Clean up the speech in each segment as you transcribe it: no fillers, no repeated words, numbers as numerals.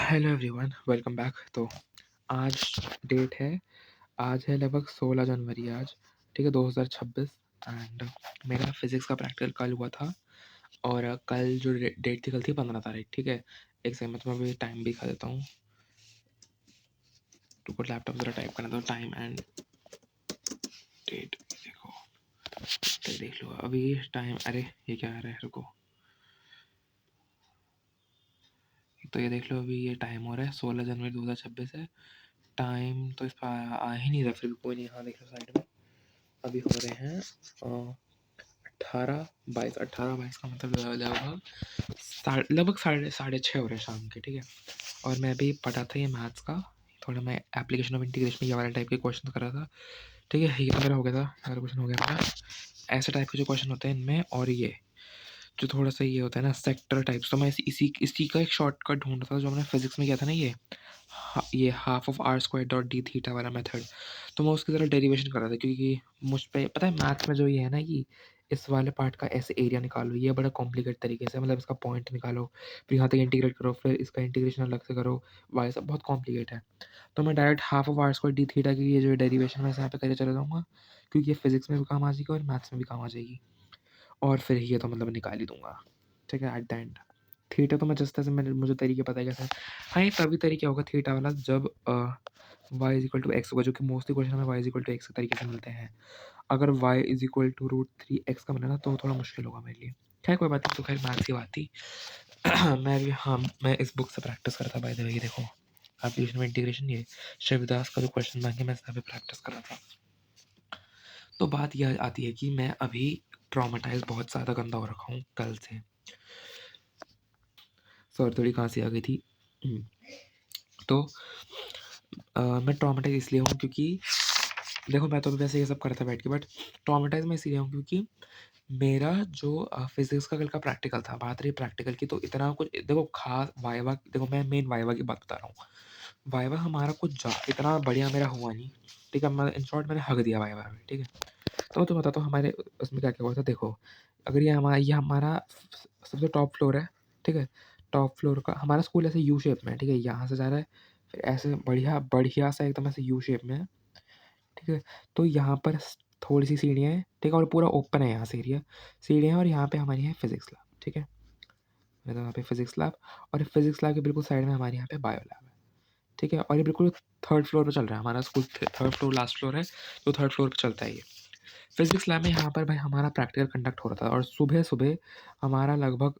Hello everyone, welcome back. तो आज date है आज है लगभग 16 जनवरी आज, ठीक है, 2026। एंड मेरा फिज़िक्स का प्रैक्टिकल कल हुआ था। और कल जो डेट थी, कल थी 15 तारीख, ठीक है। एक सेकंड में तुम्हें अभी टाइम भी दिखा देता हूँ। रुको, लैपटॉप ज़रा टाइप करना दो, टाइम एंड डेट। देखो, तो देख लो अभी टाइम। अरे ये क्या आ रहा है, रुको। तो ये देख लो, अभी ये टाइम हो रहा है 16 जनवरी 2026 है। टाइम तो इस पर आ ही नहीं रहा, फिर भी कोई नहीं। हाँ देख लो साइड में, अभी हो रहे हैं 18-22 का मतलब लगभग साढ़े साढ़े छः हो रहे हैं शाम के, ठीक है। और मैं अभी पढ़ा था ये मैथ्स का, थोड़ा मैं एप्लीकेशन ऑफ इंटीग्रेशन ये वाला टाइप के क्वेश्चन कर रहा था, ठीक है। ये तो मेरा हो गया था, सारा क्वेश्चन हो गया मेरा। ऐसे टाइप के जो क्वेश्चन होते हैं इनमें, और ये जो थोड़ा सा ये होता है ना सेक्टर टाइप्स, तो मैं इसी इसी का एक शॉर्टकट ढूंढ रहा था जो मैंने फिजिक्स में किया था ना, ये half of r square dot d theta वाला मेथड। तो मैं उसकी ज़रा डेरिवेशन कर रहा था, क्योंकि मुझ पे पता है मैथ्स में जो ये है ना कि इस वाले पार्ट का ऐसे एरिया निकालो, ये बड़ा कॉम्प्लिकेट तरीके से, मतलब इसका पॉइंट निकालो, फिर यहाँ तक इंटीग्रेट करो, फिर इसका इंटीग्रेशन अलग से करो, वाई सब बहुत कॉम्प्लिकेट है। तो मैं direct half of r square d theta की ये जो डेरिवेशन मैं यहाँ पे करके चला जाऊँगा, क्योंकि ये फिजिक्स में भी काम आ जाएगी और मैथ्स में भी काम आ जाएगी। और फिर ये तो मतलब निकाल ही दूँगा, ठीक है, एट द एंड। थीटा तो मैं जस्ट ऐसे मैंने मुझे तरीके पता है कैसे। हाँ, ये तभी तरीका होगा थीटा वाला जब y is equal to x होगा, जो कि मोस्टली क्वेश्चन हमें y is equal to x के तरीके से मिलते हैं। अगर y is equal to √3x का मिला ना, तो थोड़ा मुश्किल होगा मेरे लिए। खैर कोई बात नहीं, तो खैर मैथ्स की बात थी। मैं भी, हाँ, मैं इस बुक से प्रैक्टिस करता बाय द वे। ये देखो, एप्लीकेशन में इंटीग्रेशन, ये शिवदास का जो क्वेश्चन बैंक है, मैं इसका भी प्रैक्टिस कर रहा था। तो बात यह आती है कि मैं अभी ट्रॉमेटाइज बहुत ज़्यादा गंदा हो रखा हूँ कल से। सॉरी, थोड़ी खांसी आ गई थी। तो मैं ट्रॉमेटाइज इसलिए हूँ क्योंकि देखो, मैं तो वैसे ये सब करता था बैठ के, बट ट्रॉमेटाइज मैं इसलिए हूँ क्योंकि मेरा जो फिजिक्स का कल का प्रैक्टिकल था, बात रही प्रैक्टिकल की, तो इतना कुछ देखो खास वाइवा, देखो मैं मेन वाइवा की बात बता रहा हूँ। वाइवा हमारा कुछ इतना बढ़िया मेरा हुआ नहीं, ठीक है। मैं इन शॉर्ट मैंने हक दिया वाइवा में, ठीक है। तो मैं तुम्हें बताता हूँ हमारे उसमें क्या क्या हुआ था। देखो, अगर ये हमारा सबसे टॉप फ्लोर है, ठीक है। टॉप फ्लोर का हमारा स्कूल ऐसे यू शेप में है, ठीक है। यहाँ से जा रहा है, फिर ऐसे बढ़िया बढ़िया सा एकदम ऐसे यू शेप में है, ठीक है। तो यहाँ पर थोड़ी सी सीढ़ियाँ हैं, ठीक है, और पूरा ओपन है यहाँ से एरिया, सीढ़ियाँ हैं, और यहाँ पे हमारी है फिजिक्स लैब, ठीक है। मतलब यहाँ पे फिजिक्स लैब, और फिजिक्स लैब के बिल्कुल साइड में हमारे यहाँ पे बायो लैब है, ठीक है। और ये बिल्कुल थर्ड फ्लोर पे चल रहा है हमारा school. Third floor last floor है, तो थर्ड फ्लोर पे चलता है ये फिजिक्स लैब में। यहाँ पर भाई हमारा प्रैक्टिकल कंडक्ट हो रहा था, और सुबह सुबह हमारा लगभग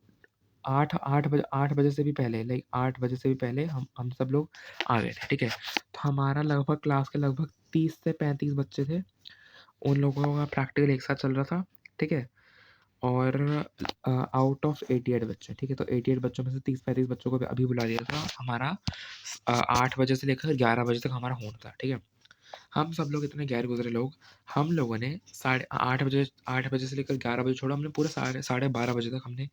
8 बजे से भी पहले, लाइक 8 बजे से भी पहले हम सब लोग आ गए थे, ठीक है। तो हमारा लगभग क्लास के लगभग 30 से 35 बच्चे थे, उन लोगों का प्रैक्टिकल एक साथ चल रहा था, ठीक है। और आउट ऑफ 88 बच्चे, ठीक है। तो 88 बच्चों में से 30-35 बच्चों को अभी बुला दिया था हमारा। 8 बजे से लेकर 11 बजे तक हमारा होना था, ठीक है। हम सब लोग इतने गैर गुजरे लोग, हम लोगों ने 8:30 से लेकर 11 बजे छोड़ा, हमने पूरे साढ़े 12 बजे तक हमने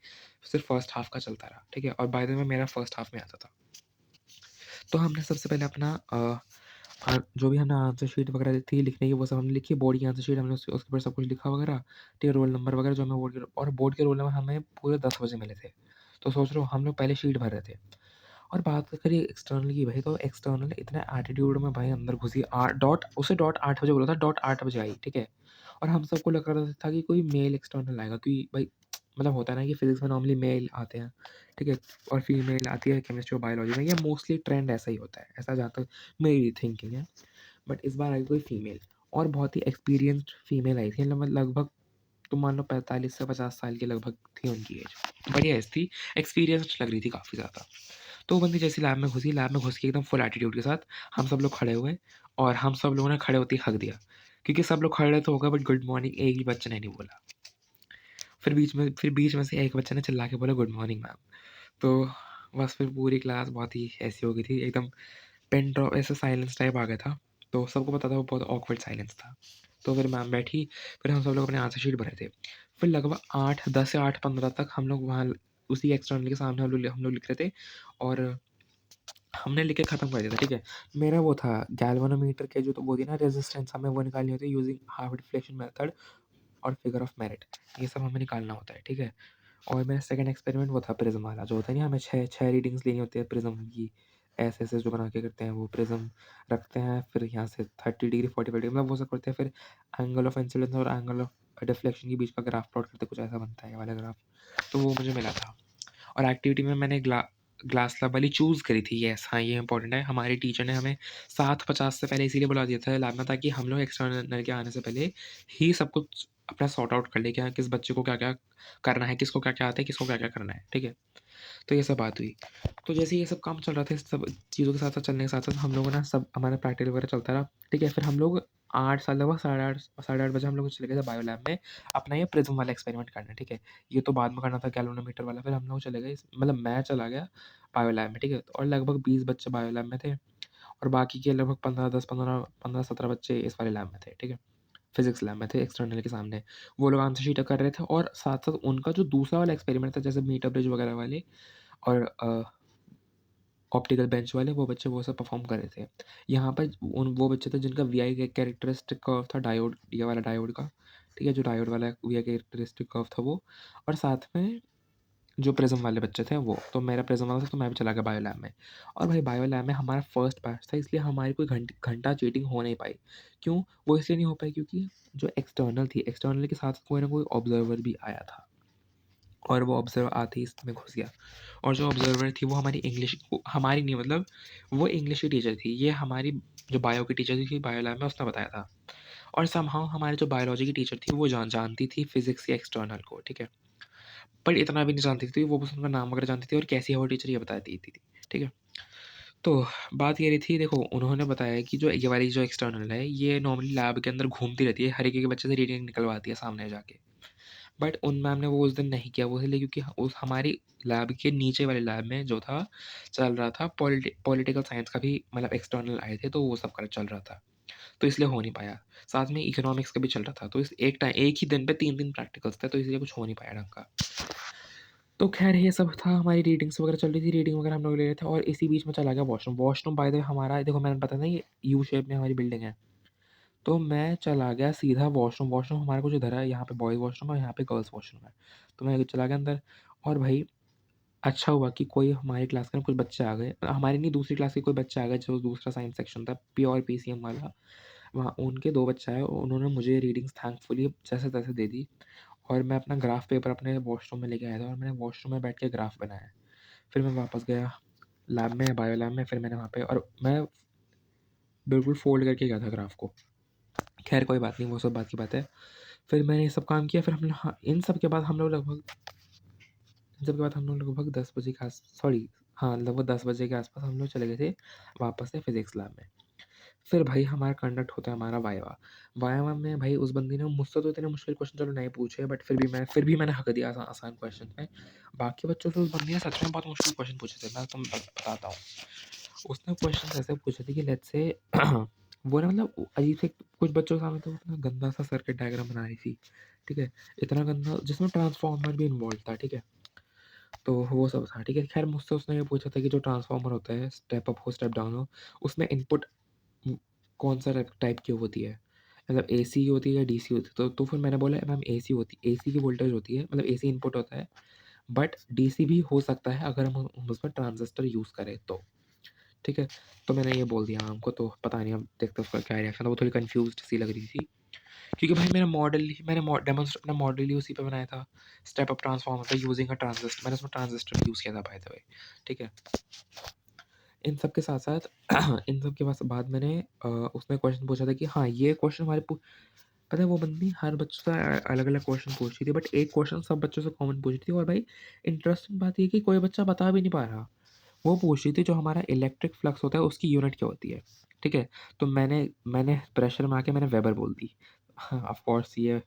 सिर्फ फर्स्ट हाफ का चलता रहा, ठीक है। और बाय द वे मेरा फर्स्ट हाफ में आता था। तो हमने सबसे पहले अपना जो भी हमने आंसर शीट वगैरह थी लिखने की, वो सब हमने लिखी। बोर्ड की आंसर शीट हमने उसके ऊपर सब कुछ लिखा वगैरह, ठीक है। रोल नंबर वगैरह जो हमें बोर्ड के रोल नंबर हमें पूरे 10 बजे मिले थे। तो सोच लो हम लोग पहले शीट भर रहे थे। और बात करिए एक्सटर्नल की भाई, तो एक्सटर्नल इतना एटीट्यूड में भाई अंदर घुसी, डॉट 8 बजे बोला था, डॉट 8 बजे आई, ठीक है। और हम सबको लग रहा था कि कोई मेल एक्सटर्नल आएगा, क्योंकि भाई मतलब होता है ना कि फिजिक्स में नॉर्मली मेल आते हैं, ठीक है, और फीमेल आती है केमिस्ट्री और बायोलॉजी में। ये मोस्टली ट्रेंड ऐसा ही होता है, ऐसा जहाँ तक मेरी थिंकिंग है। बट इस बार आई कोई फीमेल, और बहुत ही एक्सपीरियंस्ड फीमेल आई थी, मतलब लगभग तुम मान लो 45 से 50 साल के लगभग थी उनकी एज। बढ़िया एज थी, एक्सपीरियंस्ड लग रही थी काफ़ी ज़्यादा। तो वो बंदी जैसी लैब में घुसी, लैब में घुस के एकदम फुल एटीट्यूड के साथ हम सब लोग खड़े हुए, और हम सब लोगों ने खड़े होते ही हक दिया, क्योंकि सब लोग खड़े तो होगा, बट गुड मॉर्निंग एक भी बच्चे ने नहीं बोला। फिर बीच में से एक बच्चे ने चिल्ला के बोला गुड मॉर्निंग मैम। तो बस फिर पूरी क्लास बहुत ही ऐसी हो गई थी, एकदम पेन ड्रॉप, ऐसे साइलेंस टाइप आ गया था। तो सबको पता था वो बहुत ऑकवर्ड साइलेंस था। तो फिर मैम बैठी, फिर हम सब लोग अपने आंसर शीट भरे थे। फिर लगभग 8:10 से 8:15 तक हम लोग वहाँ उसी एक्सटर्नल के सामने हम लोग लिख रहे थे, और हमने लिख के ख़त्म कर दिया था, ठीक है। मेरा वो था गैल्वेनोमीटर के जो, तो वो थी ना रेजिस्टेंस, हमें वो निकालनी होती है यूजिंग हाफ डिफ्लेक्शन मेथड और फिगर ऑफ मेरिट, ये सब हमें निकालना होता है, ठीक है। और मेरा सेकंड एक्सपेरिमेंट वो था प्रिज्म वाला, जो होता है ना, हमें छः छः रीडिंग्स लेनी होती है प्रिज्म की, ऐसे-ऐसे जो बना के करते हैं वो प्रिज़्म रखते हैं, फिर यहाँ से 30 डिग्री 45 डिग्री मतलब वो सब करते हैं, फिर एंगल ऑफ इंसिडेंस और एंगल ऑफ डिफ्लेक्शन के बीच का ग्राफ प्लॉट करते कुछ ऐसा बनता है ये वाला ग्राफ। तो वो मुझे मिला था। और एक्टिविटी में मैंने ग्लास लैब वाली चूज़ करी थी। येस, हाँ, ये इम्पोर्टेंट है। हमारे टीचर ने हमें 7:50 से पहले इसीलिए बुला दिया था लैब में, ताकि हम लोग एक्सटर्नल के आने से पहले ही सब कुछ अपना सॉर्ट आउट कर लें कि हाँ, किस बच्चे को क्या-क्या करना है, किसको क्या-क्या आता है, किसको क्या-क्या करना है, ठीक है? तो ये सब बात हुई। तो जैसे ये सब काम चल रहा था, इस सब चीज़ों के साथ-साथ चलने के साथ-साथ हम लोगों ने सब हमारा प्रैक्टिकल वगैरह चलता रहा, ठीक है? फिर हम लोग 8 लगभग साढ़े 8 बजे हम लोग चले गए थे बायो लैब में अपना ये प्रिज़्म वाला एक्सपेरिमेंट करने, ठीक है? ये तो बाद में करना था गैल्वेनोमीटर वाला, फिर हम लोग चले गए मतलब मैं चला गया बायो लैब में, ठीक है? और लगभग 20 बच्चे बायो लैब में थे और बाकी के लगभग 15-17 बच्चे इस वाले लैब में थे, ठीक है? फिज़िक्स लैब में थे एक्सटर्नल के सामने। वो लोग आंसर शीटें कर रहे थे और साथ-साथ उनका जो दूसरा वाला एक्सपेरिमेंट था, जैसे मीटर ब्रिज वगैरह वाले और ऑप्टिकल बेंच वाले, वो बच्चे वो सब परफ़ॉर्म कर रहे थे। यहाँ पर वो बच्चे थे जिनका वीआई कैरेक्टरिस्टिक कर्व था डायोड, ये वाला डायोड का, ठीक है? जो डायोड वाला वीआई कैरेक्टरिस्टिक कर्व था वो, और साथ में जो प्रिज़्म वाले बच्चे थे वो। तो मेरा प्रिज़्म वाला था, तो मैं भी चला गया बायो लैब में। और भाई बायो लैब में हमारा फर्स्ट बैच था, इसलिए हमारी कोई घंटा चीटिंग हो नहीं पाई। क्यों? वो इसलिए नहीं हो पाई क्योंकि जो एक्सटर्नल थी, एक्सटर्नल के साथ कोई ना कोई ऑब्ज़र्वर भी आया था। और वो ऑब्ज़र्वर आते ही इसमें घुस गया, और जो ऑब्ज़र्वर थी वो हमारी नहीं, मतलब वो इंग्लिश की टीचर थी। ये हमारी जो बायो की टीचर थी बायो लैब में, उसने बताया था। और समहाउ हमारी जो बायोलॉजी की टीचर थी वो जानती थी फिज़िक्स के एक्सटर्नल को, ठीक है? पर इतना भी नहीं जानती थी, वो बस उनका नाम वगैरह जानती थी और कैसी है वो टीचर ये बता देती थी, ठीक है? तो बात ये रही थी, देखो उन्होंने बताया कि जो ये वाली जो एक्सटर्नल है, ये नॉर्मली लैब के अंदर घूमती रहती है, हर एक के बच्चे से रीडिंग निकलवाती है सामने जाके। बट उन मैम ने वो उस दिन नहीं किया, वो इसलिए क्योंकि उस हमारी लैब के नीचे वाले लैब में जो था, चल रहा था पॉलिटिकल साइंस का भी, मतलब एक्सटर्नल आए थे, तो वो सब का चल रहा था। तो इसलिए हो नहीं पाया। साथ में इकोनॉमिक्स का भी चल रहा था, तो इस एक ही दिन पे 3-3 प्रैक्टिकल्स थे, तो इसलिए कुछ हो नहीं पाया ढंग का। तो ख़ैर ये सब था, हमारी रीडिंग्स वगैरह चल रही थी, रीडिंग वगैरह हम लोग ले रहे थे और इसी बीच में चला गया washroom. Washroom by the way हमारा, देखो मैंने बताया ना ये यू शेप में हमारी बिल्डिंग है। तो मैं चला गया सीधा वॉशरूम। वॉशरूम हमारा कुछ इधर है, यहाँ पे बॉयज़ वॉशरूम है और यहाँ पे गर्ल्स वॉशरूम है। तो मैं चला गया अंदर, और भाई अच्छा हुआ कि कोई हमारी क्लास के ना कुछ बच्चे आ गए। हमारी नहीं, दूसरी क्लास के कोई बच्चे आ गए, जो दूसरा साइंस सेक्शन था, प्योर पीसीएम वाला। वहाँ उनके 2 बच्चे आए, उन्होंने मुझे रीडिंग्स थैंकफुली जैसे-तैसे दे दी, और मैं अपना ग्राफ पेपर अपने वॉशरूम में लेके आया था और मैंने वॉशरूम में बैठ के ग्राफ बनाया। फिर मैं वापस गया लैब में, बायो लैब में, फिर मैंने वहाँ पे, और मैं बिल्कुल फ़ोल्ड करके गया था ग्राफ को। ख़ैर कोई बात नहीं, वो सब बात की बात है। फिर मैंने ये सब काम किया, फिर हमने, हाँ, इन सब के बाद हम लोग लगभग 10 बजे के हाँ, लगभग 10 बजे के आस-पास हम लोग चले गए थे वापस से फिज़िक्स लैब में। फिर भाई हमारा कंडक्ट होता है हमारा वाइवा। वाइवा में भाई उस बंदी ने मुझसे तो इतने मुश्किल क्वेश्चन चलो नहीं पूछे, बट फिर भी मैंने हक दिया आसान क्वेश्चन में। बाकी बच्चों से उस बंदी ने सच में बहुत मुश्किल क्वेश्चन पूछे थे, मैं तुम्हें बताता हूँ। उसने क्वेश्चन ऐसे पूछे थे कि लेट्स से वो ना, मतलब अजीब से कुछ बच्चों के सामने तो इतना गंदा सा सर्किट डायग्राम बना रही थी, ठीक है? इतना गंदा, जिसमें ट्रांसफार्मर भी इन्वॉल्व था, ठीक है? तो वो सब था, ठीक है? खैर मुझसे उसने ये पूछा था कि जो ट्रांसफार्मर होता है, स्टेप अप हो, स्टेप डाउन हो, उसमें इनपुट कौन-सा टाइप की होती है? मतलब एसी होती है या डीसी होती है? तो फिर मैंने बोला मैम एसी की वोल्टेज होती है, मतलब एसी इनपुट होता है, बट डीसी भी हो सकता है अगर हम उसमें ट्रांजिस्टर यूज़ करें तो। ठीक है? तो मैंने ये बोल दिया मैम को, तो पता नहीं अब देखते हैं उसका क्या रिएक्शन था, वो थोड़ी कन्फ्यूज़्ड सी लग रही थी। क्योंकि भाई मेरा मॉडल ही मैंने मॉ डेमोंस्ट्र अपना मॉडल ही उसी पे बनाया था, स्टेप अप ट्रांसफॉर्मर पे यूजिंग अ ट्रांजिस्टर, मैंने उसमें ट्रांजिस्टर यूज़ किया था बाय द वे, ठीक है? इन सब के साथ-साथ इन सब के बाद मैंने उसने क्वेश्चन पूछा था कि हाँ, ये क्वेश्चन हमारे पता है वो बंदी हर बच्चों से अलग-अलग क्वेश्चन पूछ रही थी, बट एक क्वेश्चन सब बच्चों से कॉमन पूछ रही थी, और भाई इंटरेस्टिंग बात ये है कि कोई बच्चा बता भी नहीं पा रहा। वो पूछ रही थी जो हमारा इलेक्ट्रिक फ्लक्स होता है उसकी यूनिट क्या होती है, ठीक है? तो मैंने मैंने प्रेशर में आके मैंने वेबर बोल दी। हाँ, ऑफ़ कोर्स ये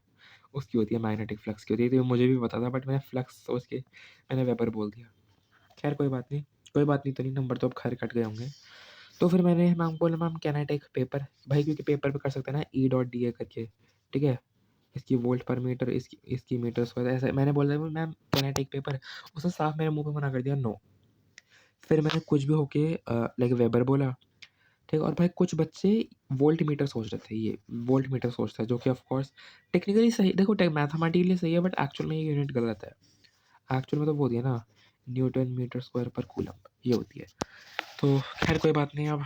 उसकी होती है, मैग्नेटिक फ्लक्स की होती है, तो ये मुझे भी पता था, बट मैंने फ्लक्स सोच के मैंने वेबर बोल दिया। खैर कोई बात नहीं, तो नहीं, नंबर तो अब खैर कट गए होंगे। तो फिर मैंने मैम को बोला ma'am can I take paper? भाई क्योंकि पेपर पे कर सकते हैं ना ई डॉट डी ए करके, ठीक है? इसकी वोल्ट पर मीटर, इसकी मीटर स्क्वायर, ऐसे मैंने बोला ma'am can I take paper? उसने साफ मेरे मुँह पे मना कर दिया, नो। फिर मैंने कुछ भी होके लाइक वेबर बोला, ठीक है? और भाई कुछ बच्चे वोल्टमीटर सोच रहे थे, ये वोल्टमीटर सोचता है, जो कि ऑफ कोर्स टेक्निकली सही, देखो मैथमेटिकली सही है, बट एक्चुअल में ये यूनिट गलत है। एक्चुअल में तो वो दिया ना, न्यूटन मीटर स्क्वायर पर कूलम, ये होती है। तो खैर कोई बात नहीं अब।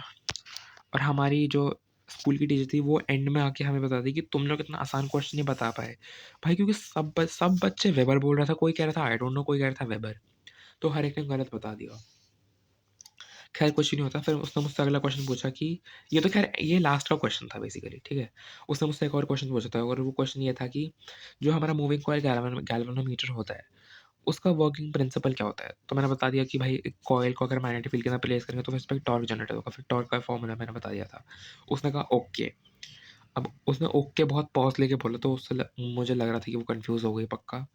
और हमारी जो स्कूल की टीचर थी वो एंड में आके हमें बता दी कि तुम लोग इतना आसान क्वेश्चन नहीं बता पाए भाई, क्योंकि सब बच्चे वेबर बोल रहा था, कोई कह रहा था आई डोंट नो, कोई कह रहा था वेबर, तो हर एक ने गलत बता दिया। खैर कुछ नहीं होता। फिर उसने मुझसे अगला क्वेश्चन पूछा कि ये तो खैर ये लास्ट का क्वेश्चन था बेसिकली, ठीक है। उसने मुझसे एक और क्वेश्चन पूछा था और वो क्वेश्चन ये था कि जो हमारा मूविंग कॉइल गैल्वेनोमीटर होता है उसका वर्किंग प्रिंसिपल क्या होता है। तो मैंने बता दिया कि भाई कॉइल को अगर मैग्नेटिक फील्ड के अंदर प्लेस करेंगे तो फिर इस पर टॉर्क जनरेट होगा, फिर टॉर्क का फॉर्मूला मैंने बता दिया था। उसने कहा ओके। अब उसने ओके बहुत पॉज लेके बोला, तो मुझे लग रहा था कि वो कंफ्यूज हो गई पक्का।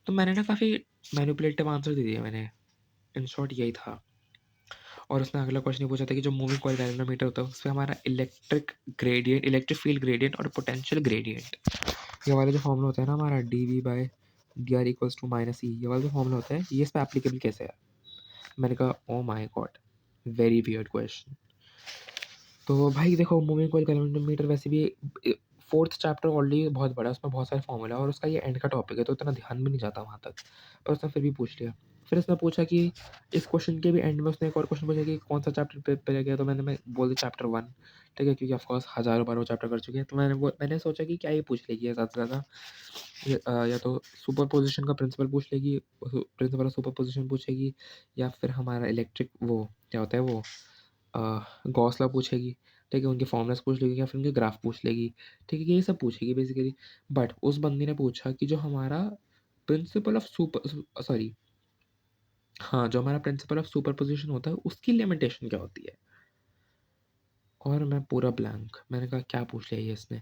तो मैंने ना काफ़ी मैनिपुलेटिव आंसर दे दिया मैंने, इन शॉर्ट यही था। और उसने अगला क्वेश्चन ये पूछा था कि जो मूविंग कॉइल गैल्वेनोमीटर होता है उसमें हमारा इलेक्ट्रिक फील्ड ग्रेडियंट और पोटेंशियल ग्रेडियंट, ये वाला जो फॉर्मूला होता है ना हमारा dV/dr इक्वल्स टू -E, ये वाला जो फॉर्मूला होता है ये इस पर एप्लीकेबल कैसे है। मैंने कहा oh my God, very weird question. तो भाई देखो मूविंग कॉइल गैल्वेनोमीटर वैसे भी फोर्थ चैप्टर ऑलरेडी बहुत बड़ा है, उसमें बहुत सारे फॉर्मूला है और उसका ये एंड का टॉपिक है तो इतना ध्यान भी नहीं जाता वहाँ तक, पर उसने फिर भी पूछ लिया। फिर उसने पूछा कि इस क्वेश्चन के भी एंड में उसने एक और क्वेश्चन पूछा कि कौन सा चैप्टर पे रह गया, तो मैं बोल दिया चैप्टर 1, ठीक है, क्योंकि ऑफकोर्स हज़ारों बार वो चैप्टर कर चुके हैं। तो मैंने सोचा कि क्या ये पूछ लेगी ज़्यादा से ज़्यादा, या तो सुपर पोजिशन का प्रिंसिपल पूछ लेगी, प्रिंसिपल ऑफ सुपर पोजिशन पूछेगी, या फिर हमारा इलेक्ट्रिक वो क्या होता है वो गॉस लॉ पूछेगी, ठीक है, उनके फॉर्मूलाज पूछ लेगी या फिर उनके ग्राफ पूछ लेगी, ठीक है, ये सब पूछेगी बेसिकली। बट उस बंदी ने पूछा कि जो हमारा प्रिंसिपल ऑफ सुपर सॉरी हाँ, जो हमारा प्रिंसिपल ऑफ सुपरपोज़िशन होता है उसकी लिमिटेशन क्या होती है? और मैं पूरा ब्लैंक, मैंने कहा क्या पूछ लिया ये इसने?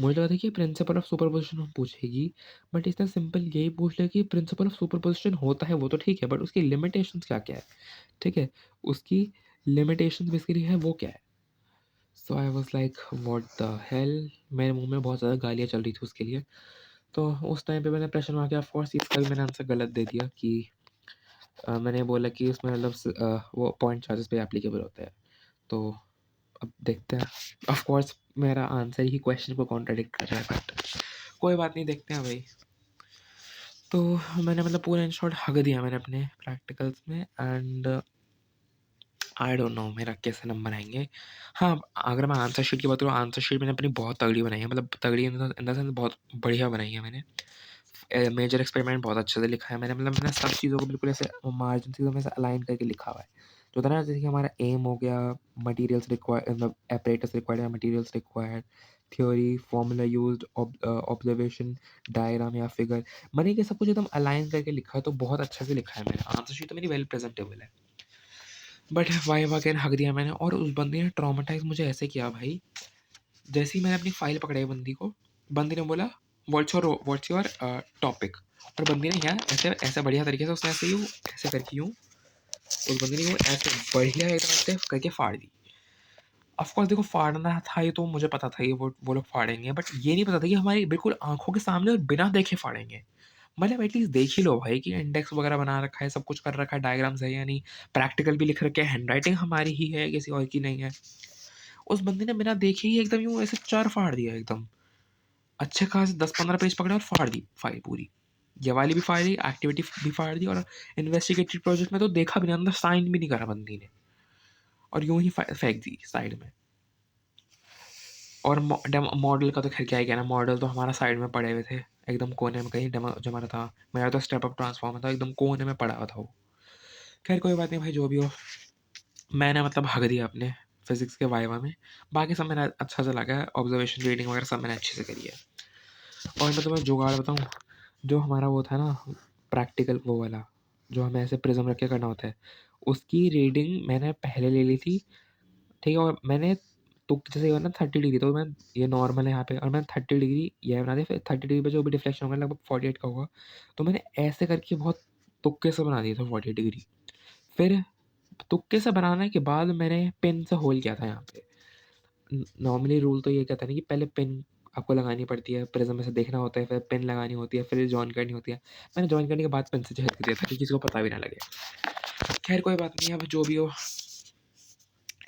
मुझे लगा था कि प्रिंसिपल ऑफ सुपरपोज़िशन पूछेगी, बट इसने सिंपल यही पूछ लिया कि प्रिंसिपल ऑफ सुपरपोज़िशन होता है वो तो ठीक है, बट उसकी लिमिटेशंस क्या-क्या है? ठीक है? उसकी लिमिटेशंस बेसिकली है वो क्या है? So I was like what the hell! मेरे मुँह में बहुत ज़्यादा गालियाँ चल रही थी उसके लिए। तो उस टाइम पे मैंने प्रेशर मार के ऑफ कोर्स इसका भी मैंने आंसर गलत दे दिया कि मैंने बोला कि उसमें मतलब वो पॉइंट चार्जेस पे एप्लीकेबल होता है। तो अब देखते हैं, ऑफ कोर्स मेरा आंसर ही क्वेश्चन को कॉन्ट्राडिक्ट कर रहा है, बट कोई बात नहीं, देखते हैं भाई। तो मैंने मतलब पूरा इन शॉर्ट हग दिया मैंने अपने प्रैक्टिकल्स में, एंड आई डोंट नो मेरा कैसे नंबर आएँगे। हाँ, अगर मैं आंसर शीट की बात करूँ, आंसर शीट मैंने अपनी बहुत तगड़ी बनाई है, मतलब तगड़ी इन द सेंस बहुत बढ़िया बनाई है मैंने। मेजर एक्सपेरिमेंट बहुत अच्छे से लिखा है मैंने, मतलब मैंने सब चीज़ों को बिल्कुल ऐसे मार्जिन चीज़ों में से अलाइन करके लिखा हुआ है। जो होता है ना, जैसे कि हमारा एम हो गया, मटेरियल्स रिक्वायर्ड, मतलब एपरेटस रिक्वायर्ड या materials required, theory, formula used, observation, diagram या फिगर, मैंने ये सब कुछ एकदम अलाइन करके लिखा है, तो बहुत अच्छे से लिखा है मैंने। आंसर शीट तो मेरी वेल प्रेजेंटेबल है। बट वाइवा कैन हक दिया मैंने, और उस बंदे ने ट्रॉमेटाइज़ मुझे ऐसे किया भाई, जैसे ही मैंने अपनी फ़ाइल पकड़ाई बंदी ने बोला व्हाट्स योर टॉपिक, और बंदी ने यहाँ ऐसे ऐसे बढ़िया तरीके से उसने ऐसे यूँ ऐसे करके यूँ उस बंदी ने यूँ ऐसे बढ़िया एकदम ऐसे करके फाड़ दी। ऑफ कोर्स देखो फाड़ना था ये तो मुझे पता था ये वो लोग फाड़ेंगे, बट ये नहीं पता था कि हमारी बिल्कुल आँखों के सामने और बिना देखे फाड़ेंगे। मतलब एटलीस्ट देख ही लो भाई कि इंडेक्स वगैरह बना रखा है, सब कुछ कर रखा है, डायग्राम्स है या नहीं, प्रैक्टिकल भी लिख रखे हैं, हैंडराइटिंग हमारी ही है, किसी और की नहीं है। उस बंदे ने बिना देखे ही एकदम यूँ ऐसे चर फाड़ दिया एकदम। अच्छे खासे 10-15 पेज पकड़े और फाड़ दी फाइल पूरी। ये वाली भी फाड़ दी, एक्टिविटी भी फाड़ दी, और इन्वेस्टिगेटिव प्रोजेक्ट में तो देखा भी नहीं, अंदर साइन भी नहीं करा बंदी ने, और यूँ ही फेंक दी साइड में। और मॉडल का तो खैर क्या ही कहना, मॉडल तो हमारा साइड में पड़े हुए थे एकदम कोने में, कहीं डेमो जो हमारा था, मेरा तो स्टेप अप ट्रांसफॉर्मर था, एकदम कोने में पड़ा हुआ था वो। खैर कोई बात नहीं भाई, जो भी हो, मैंने मतलब हग दिया अपने फिजिक्स के वाइवा में। बाकी सब मेरा अच्छा से लगा, ऑब्जर्वेशन रीडिंग वगैरह सब मैंने अच्छे से करी है। और मैं तुम्हें जुगाड़ बताऊँ, जो हमारा वो था ना प्रैक्टिकल वो वाला, जो हमें ऐसे प्रिज्म रख के करना होता है, उसकी रीडिंग मैंने पहले ले ली थी, ठीक है, और मैंने तो जैसे ये ना 30 डिग्री, तो मैं ये नॉर्मल है यहाँ पे, और मैंने 30 डिग्री ये बना दिया, फिर 30 डिग्री पे जो भी डिफ्लेक्शन होगा लगभग 48 का होगा, तो मैंने ऐसे करके बहुत तुक्के से बना दिया था 48 डिग्री। फिर तुक्के से बनाने के बाद मैंने पेन से होल किया था यहाँ पे। नॉर्मली रूल तो ये कहता है ना कि पहले पेन आपको लगानी पड़ती है, प्रिज्म में से देखना होता है, फिर पेन लगानी होती है, फिर जॉइन करनी होती है। मैंने जॉइन करने के बाद पेन से छेद दिया था कि किसी को पता भी ना लगे। खैर कोई बात नहीं, अब जो भी हो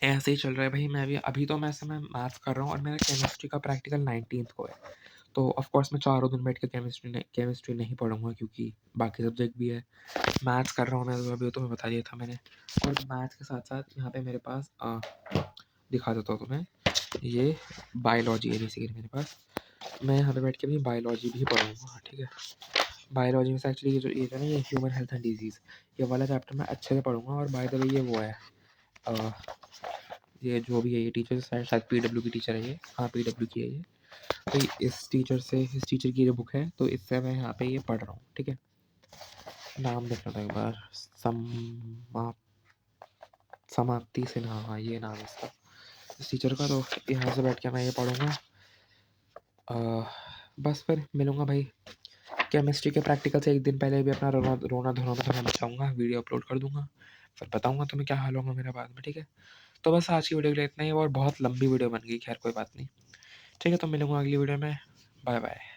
ऐसे ही चल रहा है भाई। मैं भी अभी तो मैं मैथ्स कर रहा हूँ, और मेरा केमिस्ट्री का प्रैक्टिकल 19th को है, तो ऑफ़ कोर्स मैं चारों दिन बैठ के केमिस्ट्री नहीं पढ़ूँगा क्योंकि बाकी सब्जेक्ट भी है। मैथ्स कर रहा हूँ मैं तो अभी, तो मैं बता दिया था मैंने। और मैथ्स के साथ-साथ यहाँ पे मेरे पास दिखा देता हूँ तुम्हें, ये बायोलॉजी है बेसिकली मेरे पास। मैं यहाँ पे बैठ के अपनी बायोलॉजी भी पढ़ूँगा, ठीक है। बायोलॉजी में से एक्चुअली ये जो है ना, ये ह्यूमन हेल्थ एंड डिजीज़, ये वाला चैप्टर मैं अच्छे से पढ़ूँगा। और बाय द वे ये वो है, ये जो भी है ये टीचर शायद पीडब्ल्यू की टीचर है ये, हाँ पीडब्ल्यू की है ये। तो इस टीचर की जो बुक है, तो इससे मैं यहाँ पे ये पढ़ रहा हूँ, ठीक है। नाम देख लेता हूँ एक बार, समाप्ति सिन्हा, हाँ ये नाम है इसका, इस टीचर का। तो यहाँ से बैठ के मैं ये पढ़ूँगा। बस फिर मिलूँगा भाई। केमिस्ट्री के प्रैक्टिकल से एक दिन पहले भी अपना रोना-धोना तो मैं बचाऊँगा, वीडियो अपलोड कर दूँगा, फिर बताऊँगा तुम्हें क्या हाल होगा मेरा बाद में, ठीक है। तो बस आज की वीडियो के लिए इतना ही, और बहुत लंबी वीडियो बन गई, खैर कोई बात नहीं। ठीक है, तो मिलूँगा अगली वीडियो में। Bye bye.